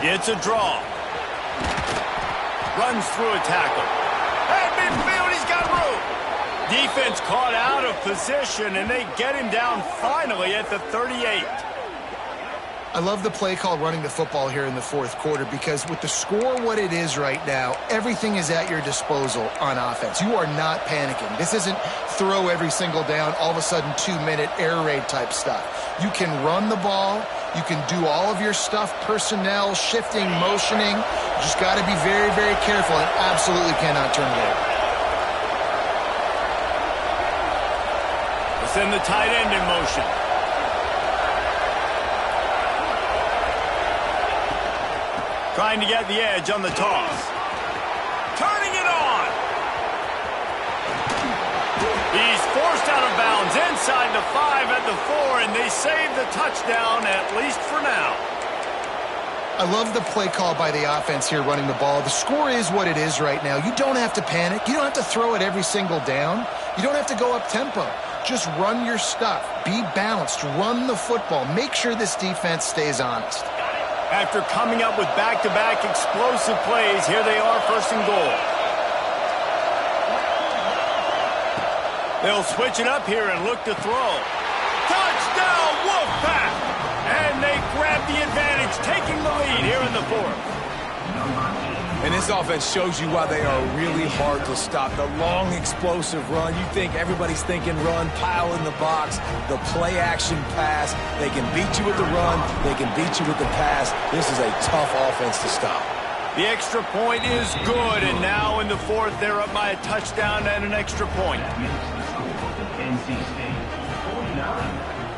It's a draw. Runs through a tackle. At midfield, he's got room. Defense caught out of position, and they get him down finally at the 38. I love the play call running the football here in the fourth quarter, because with the score what it is right now, everything is at your disposal on offense. You are not panicking. This isn't throw every single down, all of a sudden 2-minute air raid type stuff. You can run the ball, You can do all of your stuff, personnel, shifting, motioning. You just got to be very, very careful and absolutely cannot turn it over. Send the tight end in motion. Trying to get the edge on the toss. Turning it on. He's forced out of bounds inside the 5 at the 4, and they save the touchdown, at least for now. I love the play call by the offense here running the ball. The score is what it is right now. You don't have to panic. You don't have to throw it every single down. You don't have to go up tempo. Just run your stuff. Be balanced. Run the football. Make sure this defense stays honest. After coming up with back-to-back explosive plays, here they are, first and goal. They'll switch it up here and look to throw. Touchdown, Wolfpack! And they grab the advantage, taking the lead here in the 4th. And this offense shows you why they are really hard to stop. The long, explosive run. You think everybody's thinking run, pile in the box, the play-action pass. They can beat you with the run. They can beat you with the pass. This is a tough offense to stop. The extra point is good, and now in the 4th, they're up by a touchdown and an extra point. NC State 49,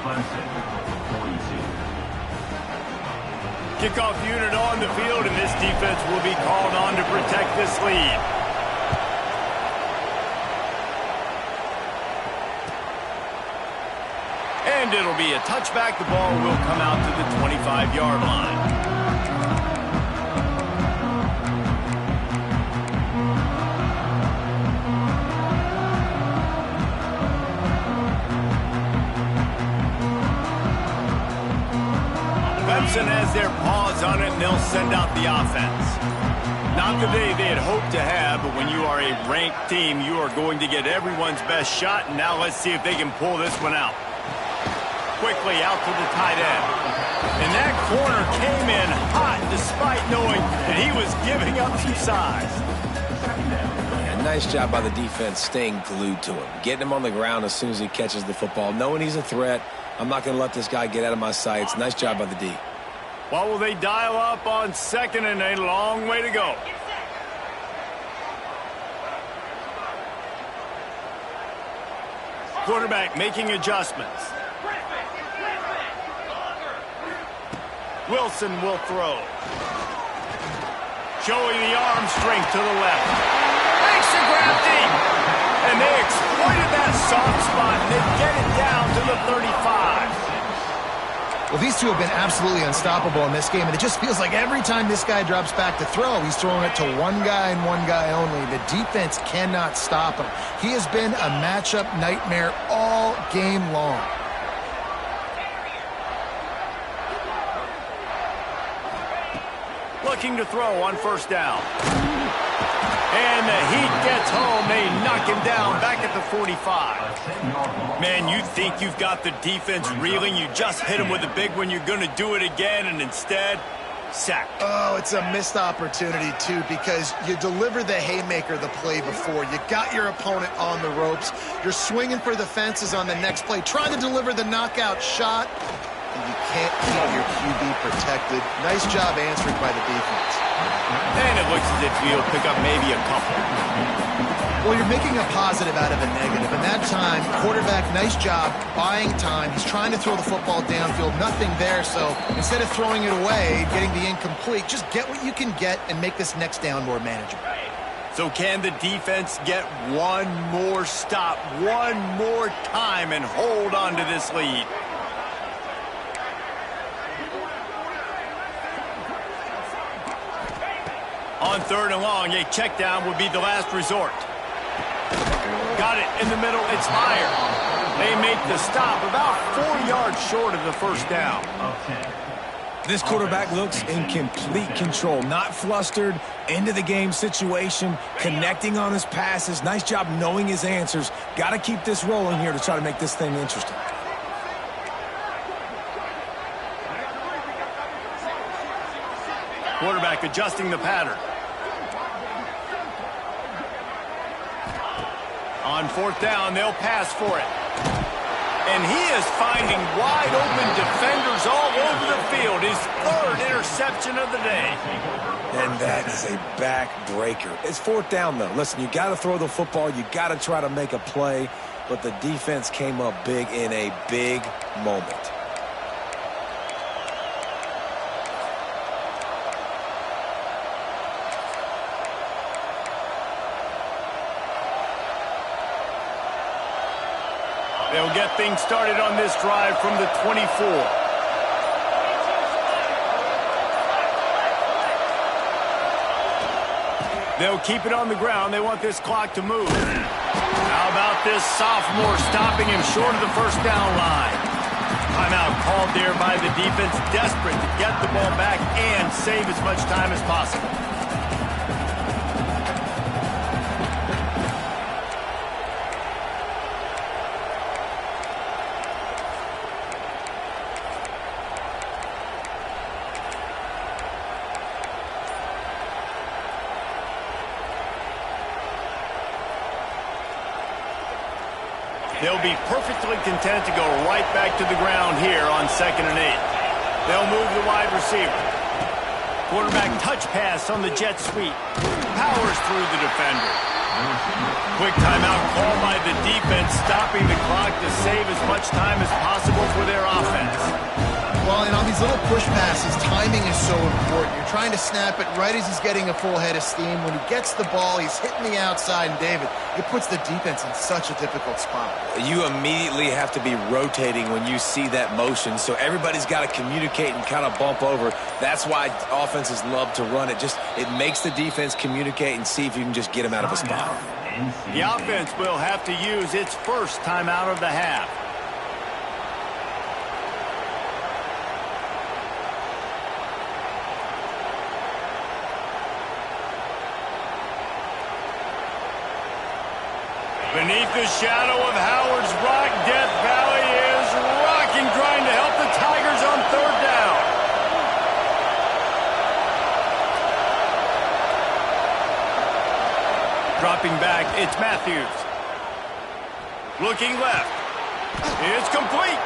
Clemson 42. Kickoff unit on the field, and this defense will be called on to protect this lead. And it'll be a touchback. The ball will come out to the 25-yard line. Clemson has their paws on it, and they'll send out the offense. Not the day they had hoped to have, but when you are a ranked team, you are going to get everyone's best shot, and now let's see if they can pull this one out. Quickly out to the tight end. And that corner came in hot despite knowing that he was giving up some size. Yeah, nice job by the defense staying glued to him. Getting him on the ground as soon as he catches the football. Knowing he's a threat, I'm not going to let this guy get out of my sights. Nice job by the D. What will they dial up on second, and a long way to go? Quarterback making adjustments. Wilson will throw. Showing the arm strength to the left. Makes the grab deep. And they exploited that soft spot, and they get it down to the 35. Well, these two have been absolutely unstoppable in this game, and it just feels like every time this guy drops back to throw, he's throwing it to one guy and one guy only. The defense cannot stop him. He has been a matchup nightmare all game long. Looking to throw on first down. And the heat gets home. They knock him down back at the 45. Man, you think you've got the defense reeling. You just hit him with a big one. You're going to do it again, and instead, sack. Oh, it's a missed opportunity, too, because you deliver the haymaker the play before. You got your opponent on the ropes. You're swinging for the fences on the next play, trying to deliver the knockout shot, and you can't keep your QB protected. Nice job answered by the defense. And it looks as if you'll pick up maybe a couple. Well, you're making a positive out of a negative. And that time, quarterback, nice job, buying time. He's trying to throw the football downfield. Nothing there, so instead of throwing it away, getting the incomplete, just get what you can get and make this next down more manageable. So can the defense get one more stop, one more time, and hold on to this lead? On third and long, a check down would be the last resort. Got it in the middle. It's higher. They make the stop about 4 yards short of the first down. This quarterback looks in complete control, not flustered, into the game situation, connecting on his passes. Nice job knowing his answers. Got to keep this rolling here to try to make this thing interesting. Quarterback adjusting the pattern. On fourth down, they'll pass for it. And he is finding wide-open defenders all over the field. His third interception of the day. And that is a backbreaker. It's fourth down, though. Listen, you got to throw the football. You got to try to make a play. But the defense came up big in a big moment. They'll get things started on this drive from the 24. They'll keep it on the ground. They want this clock to move. How about this sophomore stopping him short of the first down line? Timeout called there by the defense, desperate to get the ball back and save as much time as possible. They'll be perfectly content to go right back to the ground here on 2nd and 8. They'll move the wide receiver. Quarterback touch pass on the jet sweep. Powers through the defender. Quick timeout called by the defense, stopping the clock to save as much time as possible for their offense. Well, and on these little push passes, timing is so important. You're trying to snap it right as he's getting a full head of steam. When he gets the ball, he's hitting the outside, and David, it puts the defense in such a difficult spot. You immediately have to be rotating when you see that motion, so everybody's got to communicate and kind of bump over. That's why offenses love to run it. It makes the defense communicate and see if you can just get him out of a spot. The offense will have to use its first timeout of the half. Beneath the shadow of Howard's Rock, Death Valley is rocking, trying to help the Tigers on 3rd down. Dropping back, it's Matthews. Looking left. It's complete.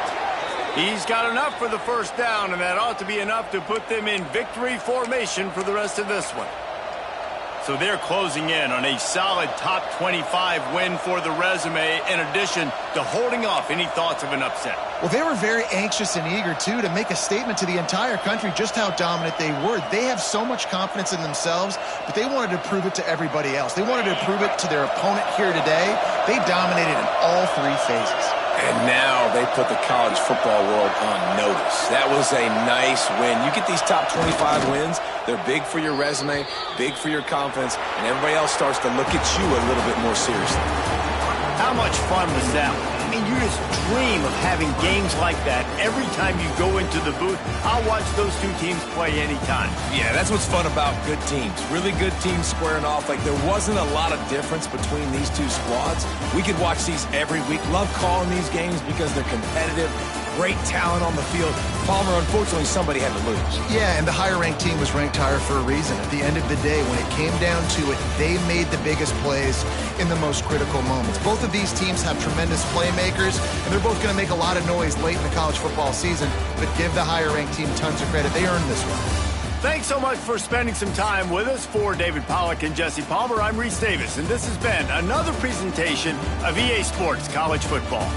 He's got enough for the first down, and that ought to be enough to put them in victory formation for the rest of this one. So they're closing in on a solid top 25 win for the resume, in addition to holding off any thoughts of an upset. Well, they were very anxious and eager, too, to make a statement to the entire country just how dominant they were. They have so much confidence in themselves, but they wanted to prove it to everybody else. They wanted to prove it to their opponent here today. They dominated in all 3 phases. And now they put the college football world on notice. That was a nice win. You get these top 25 wins, they're big for your resume, big for your confidence, and everybody else starts to look at you a little bit more seriously. How much fun was that? I mean, you just dream of having games like that every time you go into the booth. I'll watch those 2 teams play anytime. Yeah, that's what's fun about good teams. Really good teams squaring off. Like, there wasn't a lot of difference between these 2 squads. We could watch these every week. Love calling these games because they're competitive. Great talent on the field. Palmer, unfortunately, somebody had to lose. Yeah, and the higher-ranked team was ranked higher for a reason. At the end of the day, when it came down to it, they made the biggest plays in the most critical moments. Both of these teams have tremendous playmakers, and they're both going to make a lot of noise late in the college football season, but give the higher-ranked team tons of credit. They earned this one. Thanks so much for spending some time with us. For David Pollack and Jesse Palmer, I'm Reese Davis, and this has been another presentation of EA Sports College Football.